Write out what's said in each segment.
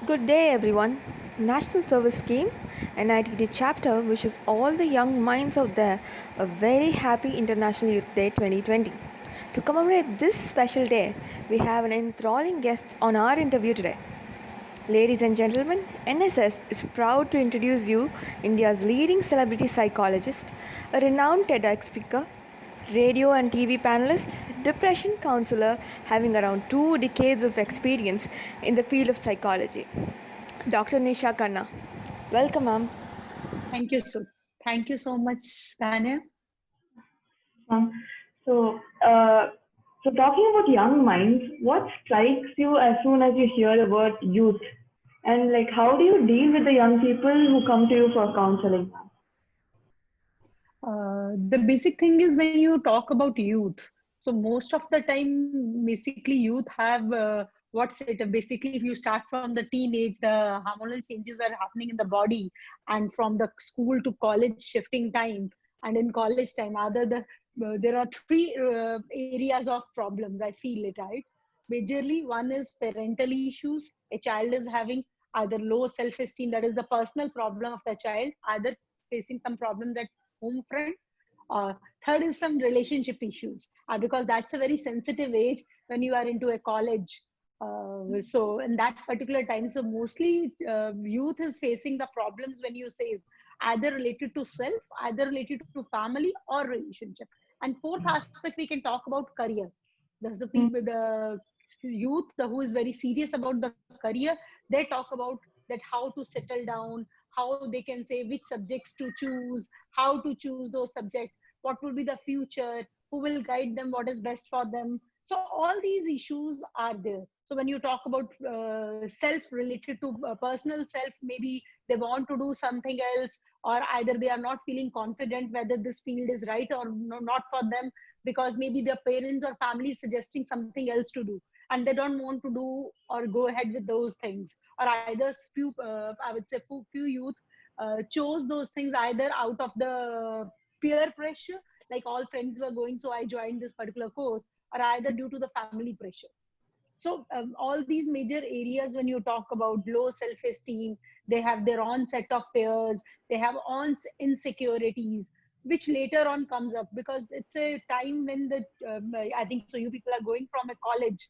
Good day, everyone. National Service Scheme, NITT chapter wishes all the young minds out there a very happy International Youth Day 2020. To commemorate this special day, we have an enthralling guest on our interview today. Ladies and gentlemen, NSS is proud to introduce you India's leading celebrity psychologist, a renowned TEDx speaker, radio and TV panelist, depression counselor having around 2 decades of experience in the field of psychology. Dr. Nisha Khanna. Welcome, ma'am. Thank you so thank you so much, Tanya. Um, so, uh, so talking about young minds, what strikes you as soon as you hear the word youth? And like, how do you deal with the young people who come to you for counseling? The basic thing is when you talk about youth. So most of the time, basically, youth have what's it? Basically, if you start from the teenage, the hormonal changes are happening in the body, and from the school to college shifting time, and in college time, there are three areas of problems. I feel it, right? Majorly, one is parental issues. A child is having either low self-esteem, that is the personal problem of the child, either facing some problems at home front. Third is some relationship issues, because that's a very sensitive age when you are into a college. So in that particular time, so mostly youth is facing the problems when you say either related to self, either related to family or relationship. And fourth aspect, we can talk about career. There's the people, the youth who is very serious about the career. They talk about that how to settle down, how they can say which subjects to choose, how to choose those subjects, what will be the future, who will guide them, what is best for them. So all these issues are there. So when you talk about self related to personal self, maybe they want to do something else, or either they are not feeling confident whether this field is right or not for them, because maybe their parents or family is suggesting something else to do, and they don't want to do or go ahead with those things. Or either few I would say few youth chose those things either out of the peer pressure, like all friends were going, so I joined this particular course, or either due to the family pressure. So all these major areas, when you talk about low self-esteem, they have their own set of fears, they have own insecurities, which later on comes up, because it's a time when the I think so you people are going from a college,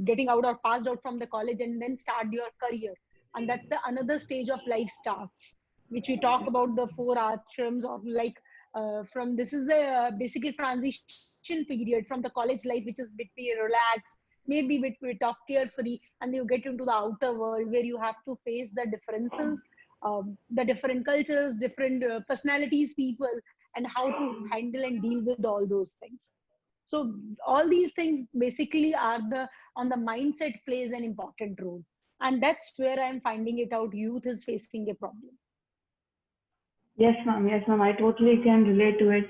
getting out or passed out from the college, and then start your career. And that's the another stage of life starts, which we talk about the four ashrams of like, from this is the basically transition period from the college life, which is bit be relaxed, maybe bit of carefree, and you get into the outer world where you have to face the differences, the different cultures, different personalities, people, and how to handle and deal with all those things. So all these things basically are the on the mindset plays an important role, and that's where I'm finding it out. Youth is facing a problem. Yes, ma'am. Yes, ma'am. I totally can relate to it.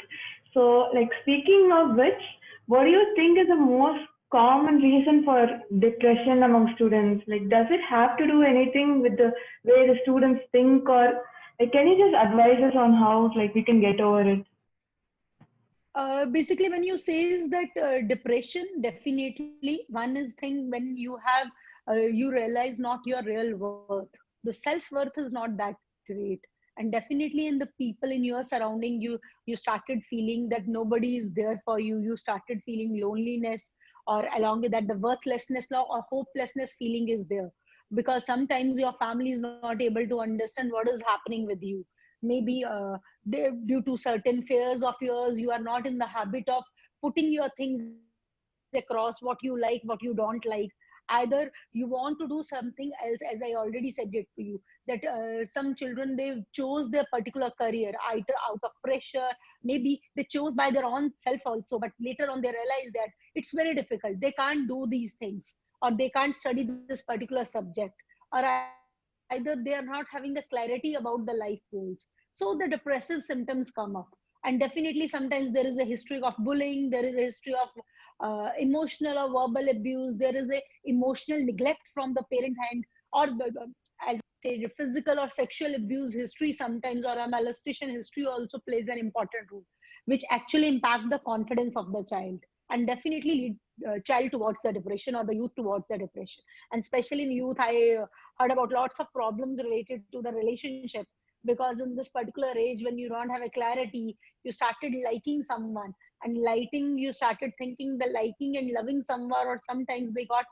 So, like, speaking of which, what do you think is the most common reason for depression among students? Like, does it have to do anything with the way the students think, or like, can you just advise us on how like we can get over it? Basically, when you say is that depression, definitely one is thing when you have you realize not your real worth. The self worth is not that great, and definitely in the people in your surrounding, you started feeling that nobody is there for you. You started feeling loneliness, or along with that, the worthlessness or hopelessness feeling is there, because sometimes your family is not able to understand what is happening with you. Maybe due to certain fears of yours, you are not in the habit of putting your things across, what you like, what you don't like. Either you want to do something else, as I already said it to you, that some children, they chose their particular career either out of pressure, maybe they chose by their own self also, but later on they realize that it's very difficult, they can't do these things, or they can't study this particular subject, or either they are not having the clarity about the life goals. So the depressive symptoms come up. And definitely sometimes there is a history of bullying, there is a history of emotional or verbal abuse, there is a emotional neglect from the parents hand, or as I say, physical or sexual abuse history sometimes, or a molestation history also plays an important role, which actually impact the confidence of the child. and definitely lead child towards the depression or the youth towards the depression. And especially in youth, I heard about lots of problems related to the relationship, because in this particular age, when you don't have a clarity, you started liking someone, and lighting, you started thinking the liking and loving someone, or sometimes they got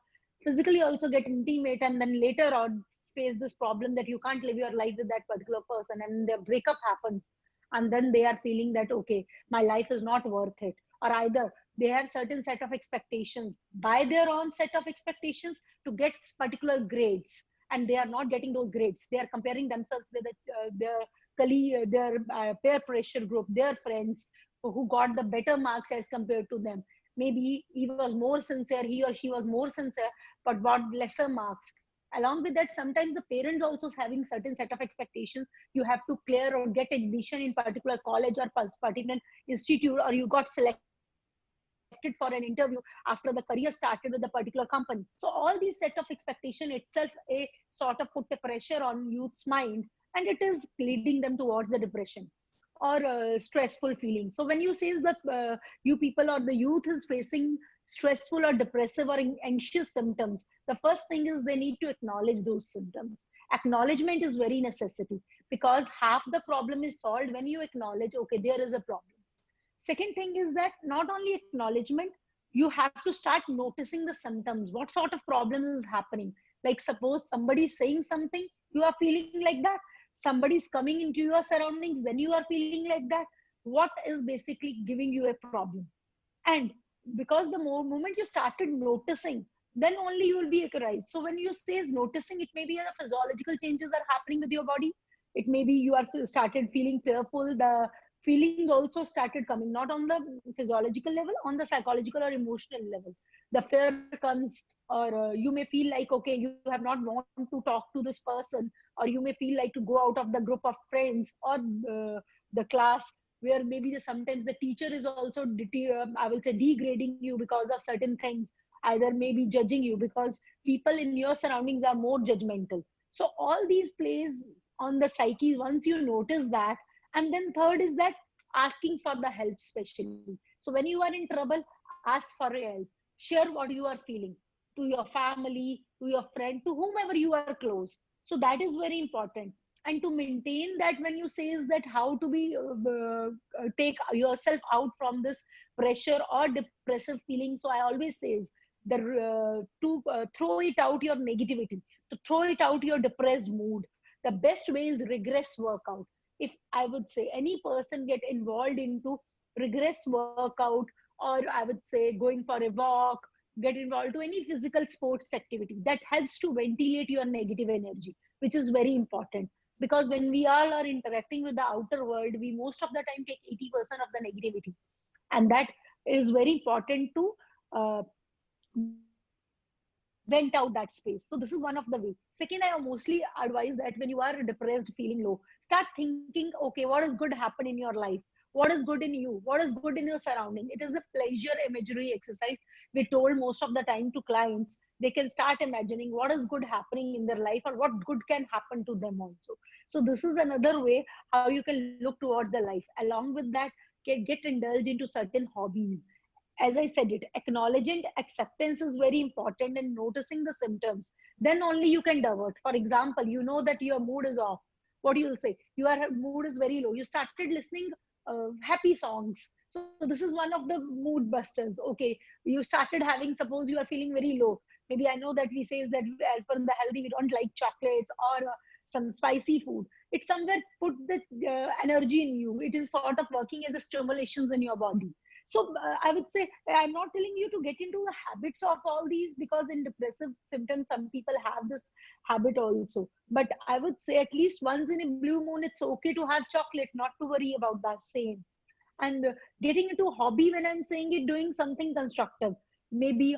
physically also get intimate, and then later on face this problem that you can't live your life with that particular person, and their breakup happens, and then they are feeling that okay, my life is not worth it. Or either they have certain set of expectations by their own set of expectations to get particular grades, and they are not getting those grades. They are comparing themselves with their colleague, their peer pressure group, their friends who got the better marks as compared to them. Maybe he was more sincere, he or she was more sincere, but got lesser marks. Along with that, sometimes the parents also having certain set of expectations. You have to clear or get admission in particular college or particular institute, or you got selected for an interview after the career started with a particular company. So all these set of expectation itself a sort of put a pressure on youth's mind, and it is leading them towards the depression or stressful feelings. So when you say that you people or the youth is facing stressful or depressive or anxious symptoms, the first thing is they need to acknowledge those symptoms. Acknowledgement is very necessity, because half the problem is solved when you acknowledge okay, there is a problem. Second thing is that not only acknowledgement, you have to start noticing the symptoms. What sort of problem is happening? Like suppose somebody is saying something, you are feeling like that. Somebody is coming into your surroundings, then you are feeling like that. What is basically giving you a problem? And because the more moment you started noticing, then only you will be authorized. So when you say is noticing, it may be the physiological changes are happening with your body. It may be you are started feeling fearful. The feelings also started coming, not on the physiological level, on the psychological or emotional level. The fear comes, or you may feel like okay, you have not want to talk to this person, or you may feel like to go out of the group of friends, or the class, where maybe sometimes the teacher is also I will say degrading you because of certain things, either maybe judging you, because people in your surroundings are more judgmental. So all these plays on the psyche once you notice that. And then third is that asking for the help, especially so when you are in trouble, ask for help. Share what you are feeling to your family, to your friend, to whomever you are close. So that is very important. And to maintain that, when you say is that how to be take yourself out from this pressure or depressive feeling, so I always says the to throw it out your negativity, to throw it out your depressed mood, the best way is regress workout. If I would say any person get involved into regress workout, or I would say going for a walk, get involved to any physical sports activity, that helps to ventilate your negative energy, which is very important. Because when we all are interacting with the outer world, we most of the time take 80% of the negativity, and that is very important to uh, vent out that space. So this is one of the way. Second, I mostly advise that when you are depressed, feeling low, start thinking, okay, what is good happen in your life? What is good in you? What is good in your surrounding? It is a pleasure imagery exercise we told most of the time to clients. They can start imagining what is good happening in their life, or what good can happen to them also. So this is another way how you can look towards the life. Along with that, get indulged into certain hobbies. As I said, it acknowledging acceptance is very important, and noticing the symptoms. Then only you can divert. For example, you know that your mood is off. What you will say? Your mood is very low. You started listening happy songs. So this is one of the mood busters. Okay, you started having. Suppose you are feeling very low. Maybe I know that we says that as per the healthy, we don't like chocolates or some spicy food. It somewhere put the energy in you. It is sort of working as a stimulations in your body. So I would say I'm not telling you to get into the habits of all these, because in depressive symptoms, some people have this habit also. But I would say at least once in a blue moon, it's okay to have chocolate, not to worry about that same. And getting into hobby, when I'm saying it, doing something constructive, maybe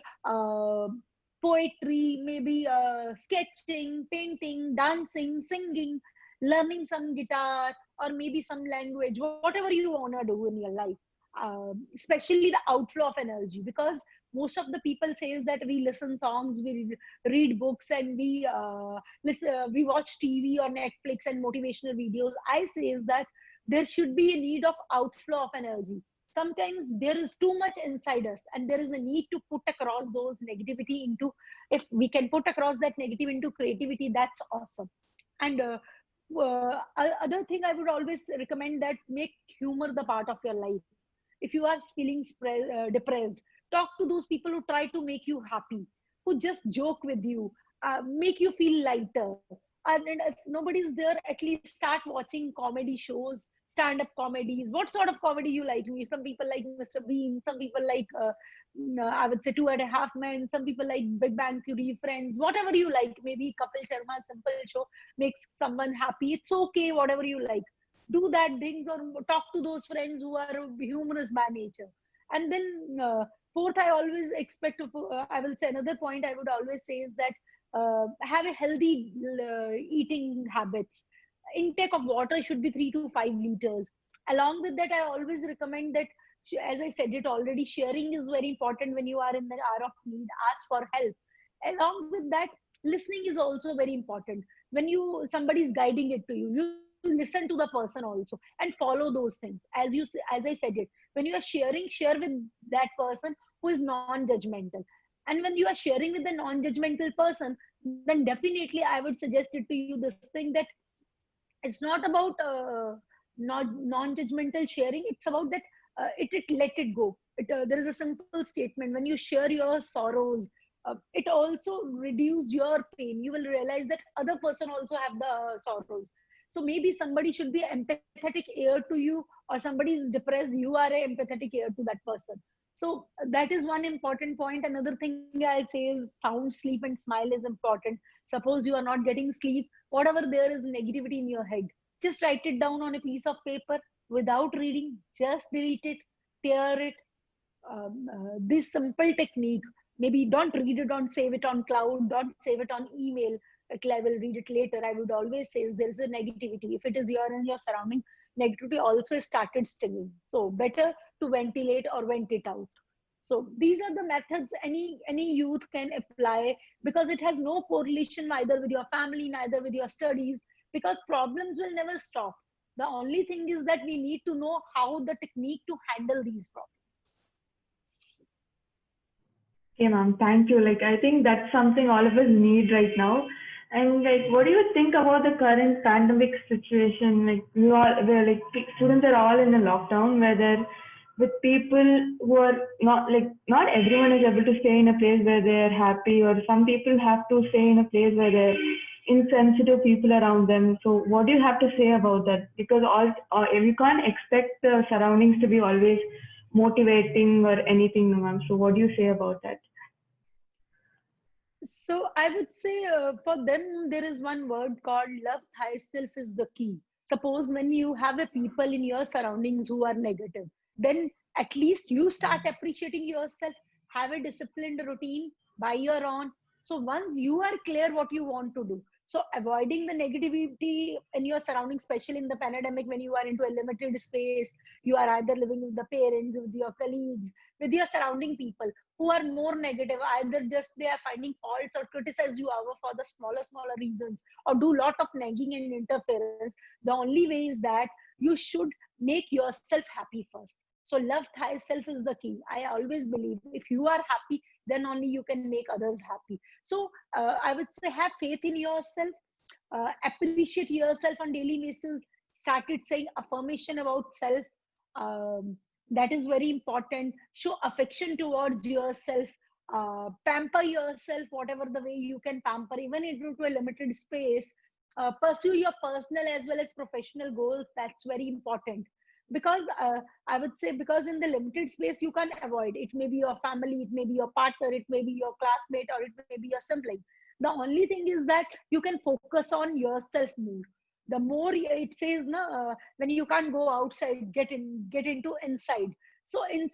poetry, maybe sketching, painting, dancing, singing, learning some guitar, or maybe some language, whatever you want to do in your life. Especially the outflow of energy, because most of the people says that we listen songs, we read books, and we watch TV or Netflix and motivational videos. I says that there should be a need of outflow of energy. sometimes there is too much inside us, and there is a need to put across those negativity into, if we can put across that negative into creativity, that's awesome. And other thing I would always recommend, that make humor the part of your life. If you are feeling depressed, talk to those people who try to make you happy, who just joke with you, make you feel lighter. And if nobody's there, at least start watching comedy shows, stand-up comedies. What sort of comedy you like? Some people like Mr. Bean, some people like I would say Two and a Half Men, some people like Big Bang Theory, Friends, whatever you like. Maybe Kapil Sharma's Simple Show makes someone happy. It's okay, whatever you like. Do that things, or talk to those friends who are humorous by nature. And then fourth, I always expect of, I will say another point I would always say is that have a healthy eating habits. Intake of water should be 3 to 5 liters. Along with that, I always recommend that, as I said it already, sharing is very important. When you are in the hour of need, ask for help. Along with that, listening is also very important. When you somebody is guiding it to you, you listen to the person also and follow those things. As I said it, when you are sharing, share with that person who is non-judgmental. And when you are sharing with a non-judgmental person, then definitely I would suggest it to you this thing, that it's not about non-judgmental sharing. It's about that it let it go. There is a simple statement: when you share your sorrows, it also reduce your pain. You will realize that other person also have the sorrows. So maybe somebody should be empathetic ear to you, or somebody is depressed, you are a empathetic ear to that person. So that is one important point. Another thing I'll say is sound sleep and smile is important. Suppose you are not getting sleep, whatever there is negativity in your head, just write it down on a piece of paper without reading, just delete it, tear it. This simple technique, maybe don't read it, don't save it on cloud, don't save it on email, like I will read it later. I would always say is there is a negativity. If it is your in your surrounding, negativity also started stinging. So better to ventilate or vent it out. So these are the methods any youth can apply, because it has no correlation neither with your family, neither with your studies, because problems will never stop. The only thing is that we need to know how the technique to handle these problems. Okay, ma'am. Thank you. Like, I think that's something all of us need right now. And like, what do you think about the current pandemic situation? Like, we're like, students are all in a lockdown, where they're with people who are not like, not everyone is able to stay in a place where they're happy, or some people have to stay in a place where they're insensitive people around them. So, what do you have to say about that? Because you can't expect the surroundings to be always motivating or anything, no, ma'am. So, what do you say about that? So I would say for them, there is one word called love thyself is the key. Suppose when you have a people in your surroundings who are negative, then at least you start appreciating yourself, have a disciplined routine by your own. So once you are clear what you want to do, so avoiding the negativity in your surroundings, especially in the pandemic, when you are into a limited space, you are either living with the parents, with your colleagues, with your surrounding people who are more negative. Either just they are finding faults or criticize you over for the smaller reasons, or do lot of nagging and interference. The only way is that you should make yourself happy first. So love thyself is the key. I always believe if you are happy, then only you can make others happy. So I would say have faith in yourself, appreciate yourself on daily basis, started saying affirmation about self. um, that is very important. Show affection towards yourself, pamper yourself whatever the way you can pamper, even into a limited space. Pursue your personal as well as professional goals. That's very important. Because I would say, because in the limited space you can't avoid, it may be your family, it may be your partner, it may be your classmate, or it may be your sibling. The only thing is that you can focus on yourself more. The more it says na, when you can't go outside, get into inside. So inside,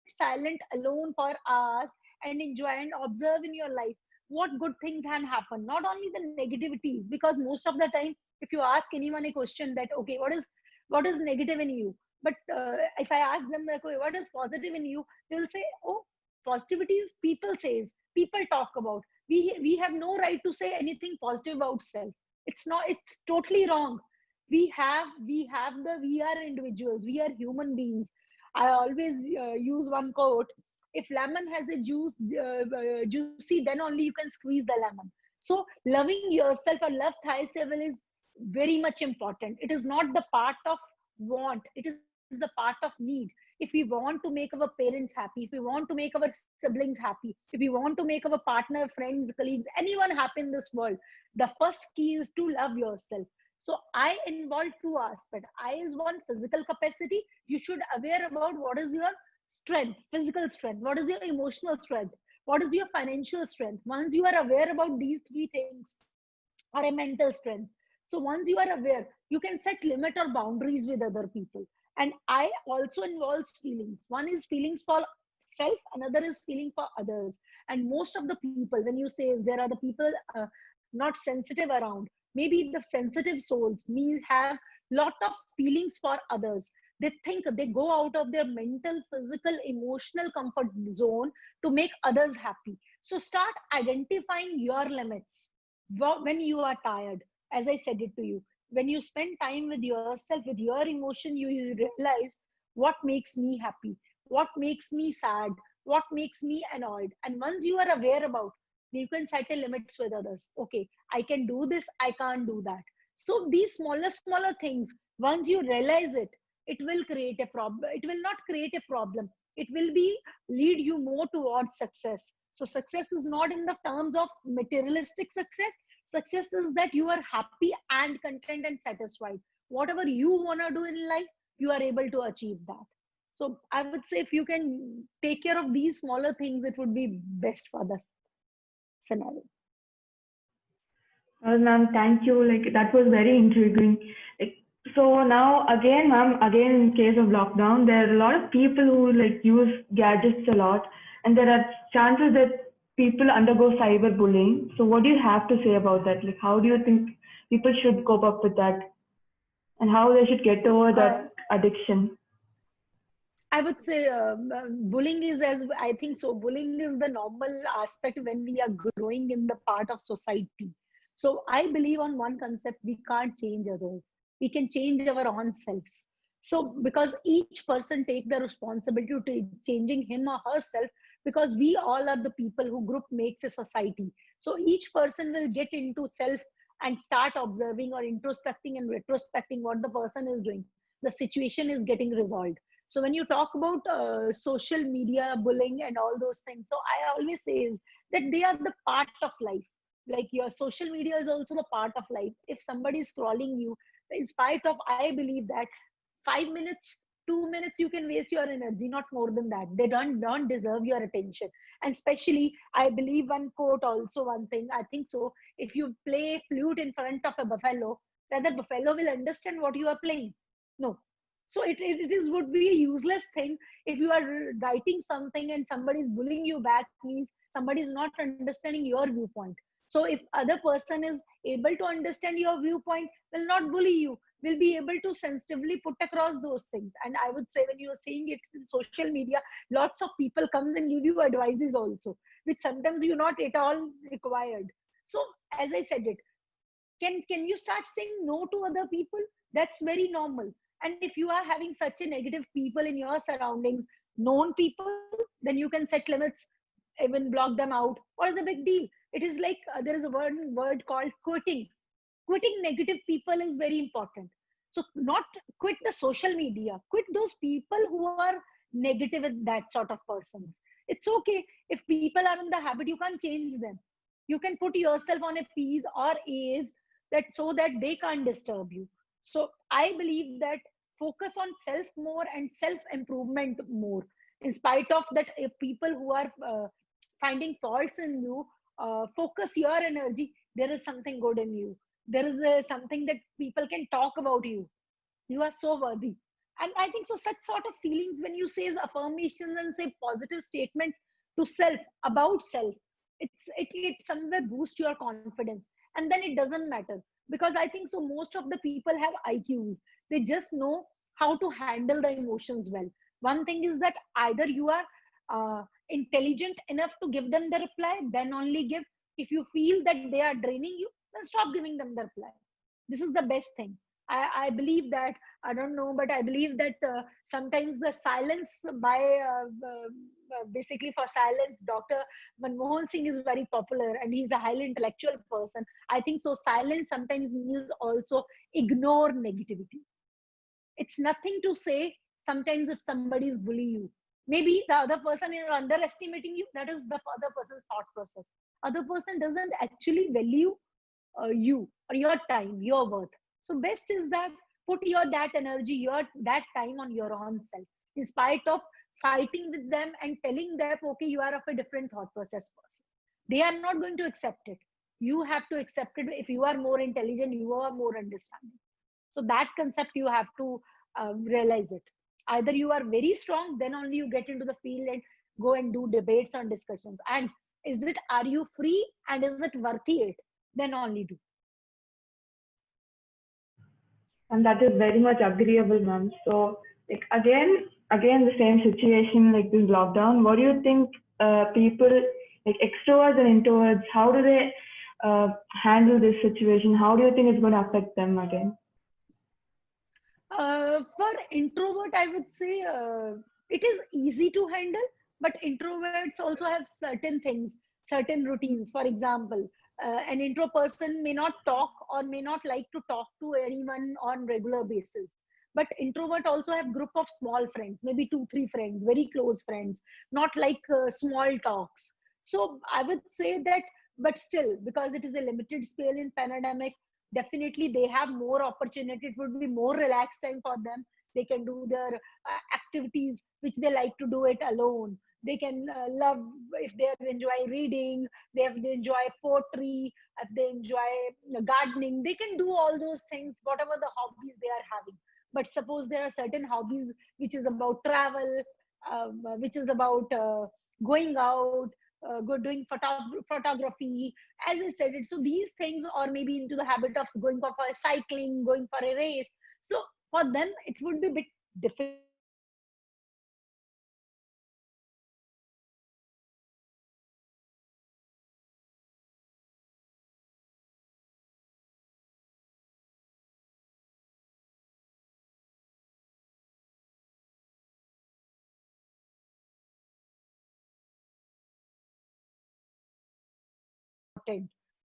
sit silent alone for hours and enjoy and observe in your life what good things can happen, not only the negativities. Because most of the time, if you ask anyone a question that, okay, what is negative in you, but if I ask them like, okay, what is positive in you, they'll say, oh, positivity is people says, people talk about. We have no right to say anything positive about self. It's not, it's totally wrong. We are individuals, we are human beings. I always use one quote: if lemon has a juicy, then only you can squeeze the lemon. So loving yourself or love thyself is very much important. It is not the part of want, it is the part of need. If we want to make our parents happy, if we want to make our siblings happy, if we want to make our partner, friends, colleagues, anyone happy in this world, the first key is to love yourself. So I involve two aspects. I is one, physical capacity. You should aware about what is your strength, physical strength, what is your emotional strength, what is your financial strength. Once you are aware about these three things, or a mental strength, so once you are aware, you can set limit or boundaries with other people. And I also involves feelings. One is feelings for self, another is feeling for others. And most of the people, when you say there are the people not sensitive around, maybe the sensitive souls me have lot of feelings for others. They think, they go out of their mental, physical, emotional comfort zone to make others happy. So start identifying your limits. When you are tired, as I said it to you, when you spend time with yourself, with your emotion, you realize what makes me happy, what makes me sad, what makes me annoyed. And once you are aware about, you can set a limits with others. Okay, I can do this, I can't do that. So these smaller things, once you realize it, it will create a problem. It will not create a problem, it will be lead you more towards success. So success is not in the terms of materialistic success. Success is that you are happy and content and satisfied. Whatever you want to do in life, you are able to achieve that. So I would say if you can take care of these smaller things, it would be best for the scenario. Well, ma'am, thank you. Like that was very intriguing. Like so now again, ma'am, again in case of lockdown, there are a lot of people who like use gadgets a lot, and there are chances that people undergo cyberbullying. So what do you have to say about that? Like how do you think people should cope up with that, and how they should get over uh, that addiction? I would say bullying is, as I think so, bullying is the normal aspect when we are growing in the part of society. So I believe on one concept: we can't change others, we can change our own selves. So because each person take the responsibility to changing him or herself, because we all are the people who group makes a society. So each person will get into self and start observing or introspecting and retrospecting what the person is doing. The situation is getting resolved. So when you talk about social media bullying and all those things, so I always say is that they are the part of life. Like your social media is also the part of life. If somebody is scrolling you, in spite of, I believe that 5 minutes, 2 minutes, you can waste your energy, not more than that. They don't deserve your attention. And especially, I believe one quote also, one thing I think so: if you play flute in front of a buffalo, whether buffalo will understand what you are playing? No. So it is would be a useless thing. If you are writing something and somebody is bullying you back, means somebody is not understanding your viewpoint. So if other person is able to understand your viewpoint, will not bully you, will be able to sensitively put across those things. And I would say when you are seeing it in social media, lots of people comes and give you advices also, which sometimes you're not at all required. So as I said it, can you start saying no to other people? That's very normal. And if you are having such a negative people in your surroundings, known people, then you can set limits, even block them out. What is a big deal? It is like there is a word called quitting. Quitting negative people is very important. So not quit the social media, quit those people who are negative with that sort of persons. It's okay if people are in the habit, you can't change them. You can put yourself on a P's or A's, that so that they can't disturb you. So I believe that focus on self more and self improvement more. In spite of that, if people who are finding faults in you, focus your energy. There is something good in you. There is something that people can talk about you. You are so worthy. And I think so such sort of feelings, when you say affirmations and say positive statements to self, about self, it somewhere boosts your confidence. And then it doesn't matter, because I think so most of the people have IQs. They just know how to handle the emotions well. One thing is that either you are intelligent enough to give them the reply, then only give. If you feel that they are draining you, then stop giving them the reply. This is the best thing. I believe that, I don't know, but I believe that sometimes the silence by basically for silence, Dr. Manmohan Singh is very popular and he's a highly intellectual person. I think so. Silence sometimes means also ignore negativity. It's nothing to say sometimes if somebody is bullying you. Maybe the other person is underestimating you. That is the other person's thought process. Other person doesn't actually value you or your time, your worth. So best is that put your that energy, your that time on your own self, in spite of fighting with them and telling them, okay, you are of a different thought process person. They are not going to accept it. You have to accept it. If you are more intelligent, you are more understanding. So that concept you have to realize it. Either you are very strong, then only you get into the field and go and do debates and discussions. And is it, are you free and is it worthy it? Then only do. And that is very much agreeable, ma'am. So, like again, the same situation like this lockdown. What do you think people like extroverts and introverts? How do they handle this situation? How do you think it's going to affect them again? For introvert, I would say it is easy to handle, but introverts also have certain things, certain routines. For example, an intro person may not talk or may not like to talk to anyone on regular basis. But introvert also have group of small friends, maybe two, three friends, very close friends, not like small talks. So I would say that, but still, because it is a limited scale in pandemic, definitely they have more opportunity. It would be more relaxed time for them. They can do their activities which they like to do it alone. They can love, if they enjoy reading, they enjoy poetry, if they enjoy gardening, they can do all those things, whatever the hobbies they are having. But suppose there are certain hobbies which is about travel, which is about going out, doing photography, as I said it. So these things, or maybe into the habit of going for a cycling, going for a race. So for them, it would be a bit difficult.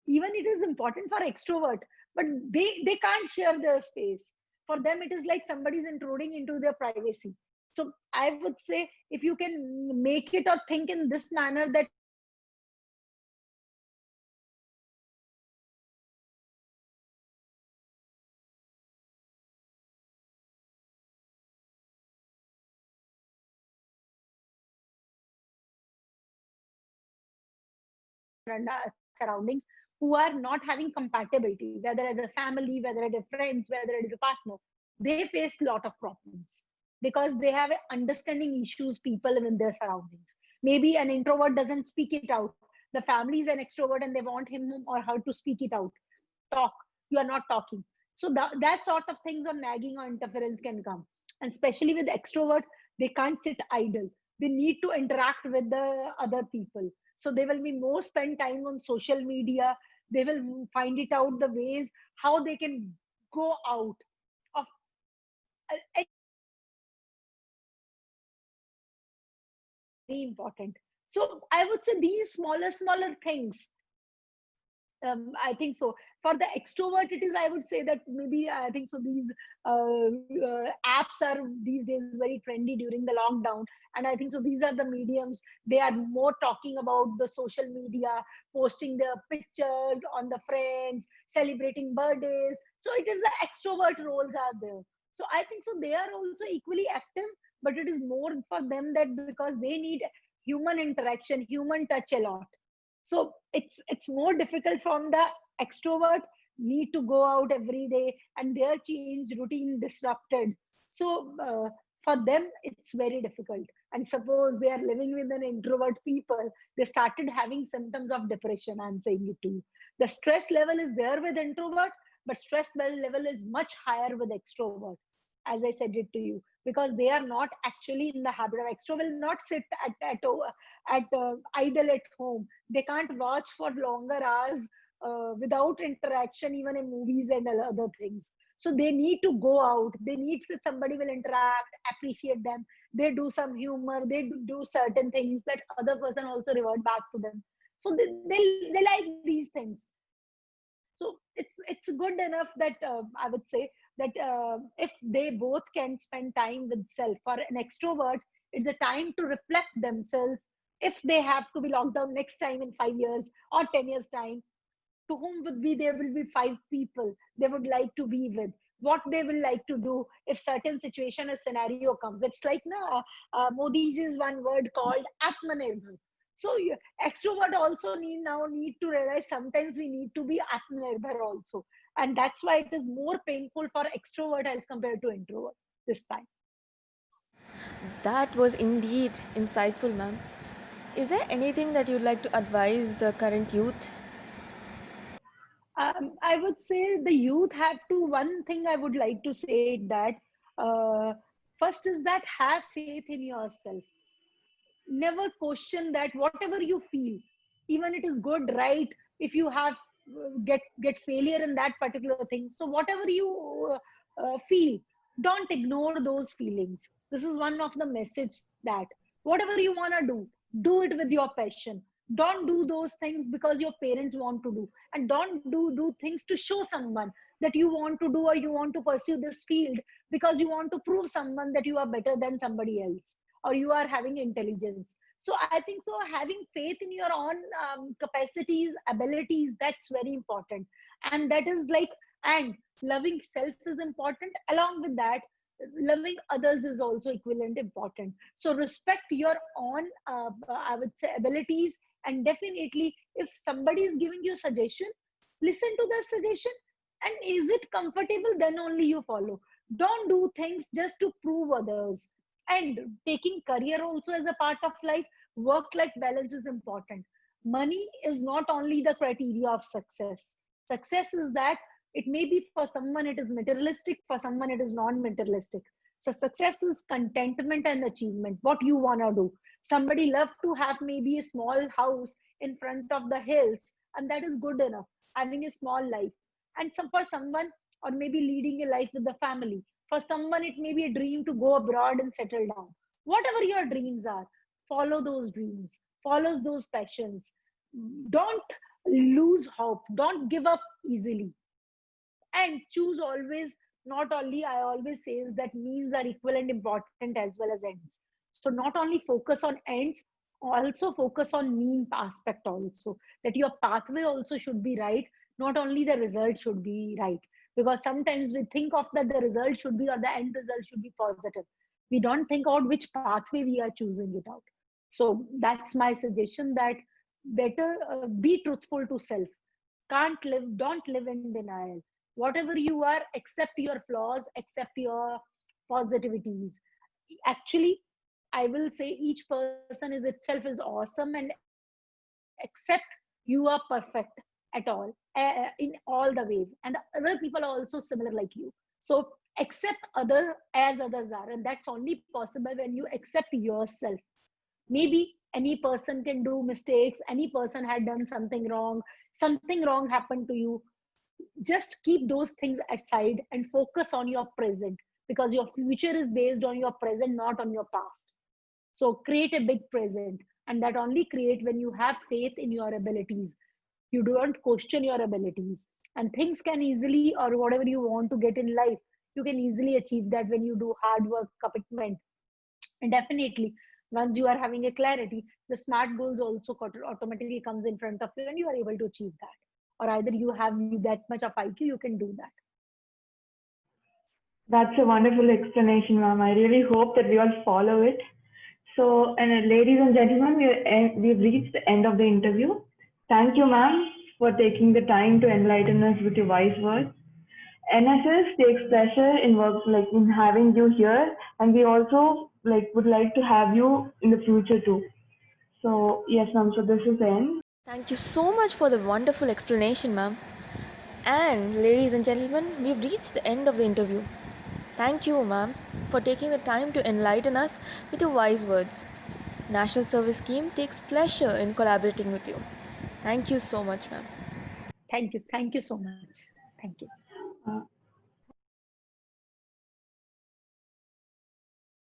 Even it is important for extrovert, but they can't share their space. For them, it is like somebody is intruding into their privacy. So I would say, if you can make it or think in this manner, that surroundings who are not having compatibility, whether as a family, whether as a friends, whether it is a partner, they face a lot of problems because they have understanding issues people in their surroundings. Maybe an introvert doesn't speak it out. The family is an extrovert and they want him or her to speak it out. Talk. You are not talking. So that sort of things on nagging or interference can come. And especially with extrovert, they can't sit idle. They need to interact with the other people. So they will be more spend time on social media. They will find it out the ways how they can go out of very important. So I would say these smaller things, I think so. For the extrovert, it is, I would say that maybe I think so. These apps are these days very trendy during the lockdown. And I think so. These are the mediums. They are more talking about the social media, posting their pictures on the friends, celebrating birthdays. So it is the extrovert roles are there. So I think so. They are also equally active, but it is more for them that because they need human interaction, human touch a lot. So it's more difficult from the extrovert need to go out every day and their change routine disrupted. So for them it's very difficult. And suppose they are living with an introvert people, they started having symptoms of depression. I'm saying it to you. The stress level is there with introvert, but stress level is much higher with extrovert, as I said it to you, because they are not actually in the habit of. Extrovert will not sit at idle at home. They can't watch for longer hours without interaction, even in movies and other things. So they need to go out. They need that somebody will interact, appreciate them. They do some humor. They do certain things that other person also revert back to them. So they like these things. So it's good enough that I would say that if they both can spend time with self. For an extrovert, it's a time to reflect themselves. If they have to be locked down next time in 5 years or 10 years time, to whom would be there will be five people they would like to be with, what they will like to do if certain situation or scenario comes. It's like Modi's one word called Atmanirbhar. So extrovert also need to realize sometimes we need to be Atmanirbhar also, and that's why it is more painful for extrovert as compared to introvert this time. That was indeed insightful, ma'am. Is there anything that you'd like to advise the current youth? I would say the youth have to, one thing I would like to say that uh, first is that have faith in yourself. Never question that whatever you feel, even it is good, right? If you have get failure in that particular thing, so whatever you feel, don't ignore those feelings. This is one of the message that whatever you want to do it with your passion. Don't do those things because your parents want to do, and don't do things to show someone that you want to do or you want to pursue this field because you want to prove someone that you are better than somebody else or you are having intelligence. So I think so having faith in your own capacities, abilities, that's very important. And that is like, and loving self is important. Along with that, loving others is also equivalent important. So respect your own I would say abilities. And definitely if somebody is giving you suggestion, listen to the suggestion, and is it comfortable, then only you follow. Don't do things just to prove others. And taking career also as a part of life, work life balance is important. Money is not only the criteria of success. Success is that it may be for someone it is materialistic, for someone it is non-materialistic. So success is contentment and achievement, what you want to do. Somebody love to have maybe a small house in front of the hills, and that is good enough, having a small life. And some for someone, or maybe leading a life with the family. For someone, it may be a dream to go abroad and settle down. Whatever your dreams are, follow those dreams, follow those passions. Don't lose hope. Don't give up easily. And choose always, not only, I always says that means are equal and important as well as ends. So not only focus on ends, also focus on mean aspect also, that your pathway also should be right, not only the result should be right. Because sometimes we think of that the result should be or the end result should be positive, we don't think out which pathway we are choosing it out. So that's my suggestion, that better be truthful to self. Can't live, don't live in denial. Whatever you are, accept your flaws, accept your positivities. Actually, I will say each person is itself is awesome, and accept you are perfect at all, in all the ways, and the other people are also similar like you. So accept other as others are, and that's only possible when you accept yourself. Maybe any person can do mistakes, any person had done something wrong happened to you. Just keep those things aside and focus on your present, because your future is based on your present, not on your past. So create a big present, and that only create when you have faith in your abilities. You don't question your abilities, and things can easily, or whatever you want to get in life, you can easily achieve that when you do hard work, commitment. And definitely once you are having a clarity, the smart goals also automatically comes in front of you, and you are able to achieve that. Or either you have that much of IQ, you can do that. That's a wonderful explanation, ma'am. I really hope that we all follow it. So, and ladies and gentlemen, we've reached the end of the interview. Thank you, ma'am, for taking the time to enlighten us with your wise words. NSS takes pleasure in work, like in having you here, and we also would like to have you in the future too. So yes, ma'am. So this is the end. Thank you so much for the wonderful explanation, ma'am. And ladies and gentlemen, we've reached the end of the interview. Thank you, ma'am, for taking the time to enlighten us with your wise words. National Service Scheme takes pleasure in collaborating with you. Thank you so much, ma'am. Thank you so much. Thank you.